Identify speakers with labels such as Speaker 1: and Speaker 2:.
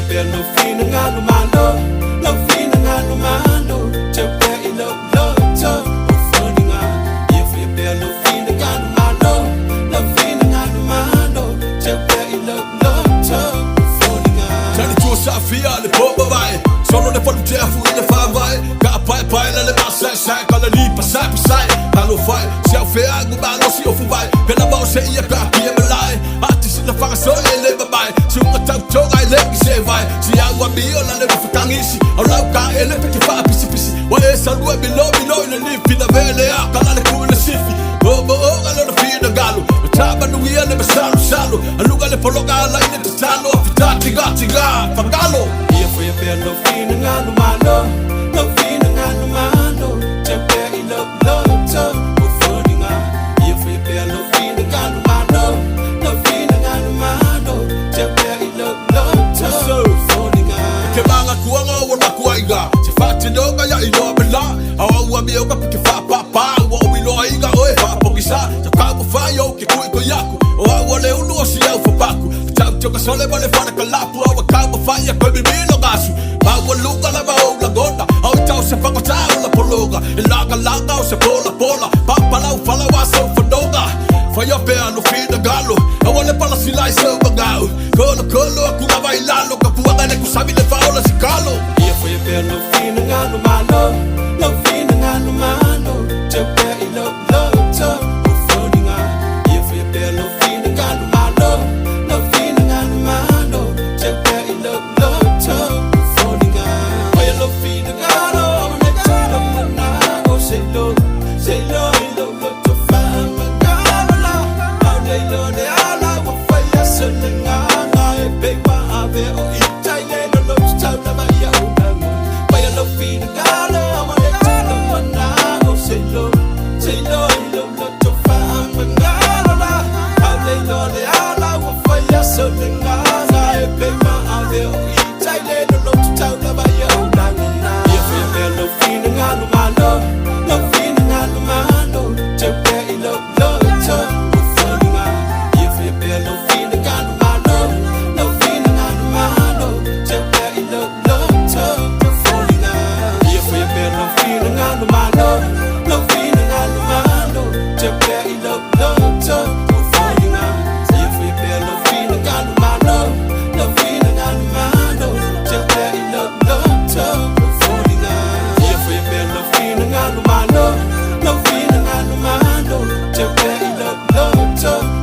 Speaker 1: be no feeling out of my love, no feeling out of my love. Just be in love, love, love. Falling out. If you be no feeling out of my love, no feeling out of my love. Just be in love, love, love. Falling out.
Speaker 2: Tell the truth, I feel the poor boy. Solo le follow te fu in the fire vai. Got pai pai la le massa sai kala li pasai pasai. Kalo fai, se au fe agu ba no si o fu vai. Pela ba se ia ka pia me lai. Artist la fanga so le ba bai. Se un tau toga le ki se vai. Si agua bio la le fu tangisi. Au lau ka ele pe ki fa pisi pisi. Wa e sa lua bilo le li pina vele a kala le ku le sifi. Bo bo o ga le fi na galo. Taba no ia le besalo salo. Aluga le pologa la ine talo. Fitati gatiga fangalo.
Speaker 1: If you be no feeling out of my love, no feeling out of my love. Just be in love, love, love. Falling out. If you be no feeling out of my love, no feeling out of my love. Just be in love, love, love. Falling out.
Speaker 2: Ke manga kuanga wana kuaiga. Se fati doga ya ilo bela. Awa ua mi oka pike fa pa pa. Wa o ilo aiga oe fa pokisa. Se kago fa yo ke kui ko yaku. Oa wale unu o si au fa paku. Tau toka sole wale fana kalapu. Awa kago fa ya koi bimino gasu. Bawa luka la bao la gota. Au tau se fango tau la pologa. E laga laga o se pola pola. Papa lau fala wa so fandoga. Faya pea no fina galo. Awa le pala silai so bagao. Kolo kolo aku na bailalo. Kapuanga ne kusabi le faola si kalo.
Speaker 1: If you be no feeling out of my love, no feeling out of my love. Just be in love, love, love. Falling out. If you be no feeling out of my love, no feeling out of my love. Just be in love, love, love. Falling out. Why you no feeling out of my love? Now say love, love, love to find my God. All day long, they all I will fire selling out. I beg my ave or eat. No feeling out of my love, just be in love, love, love.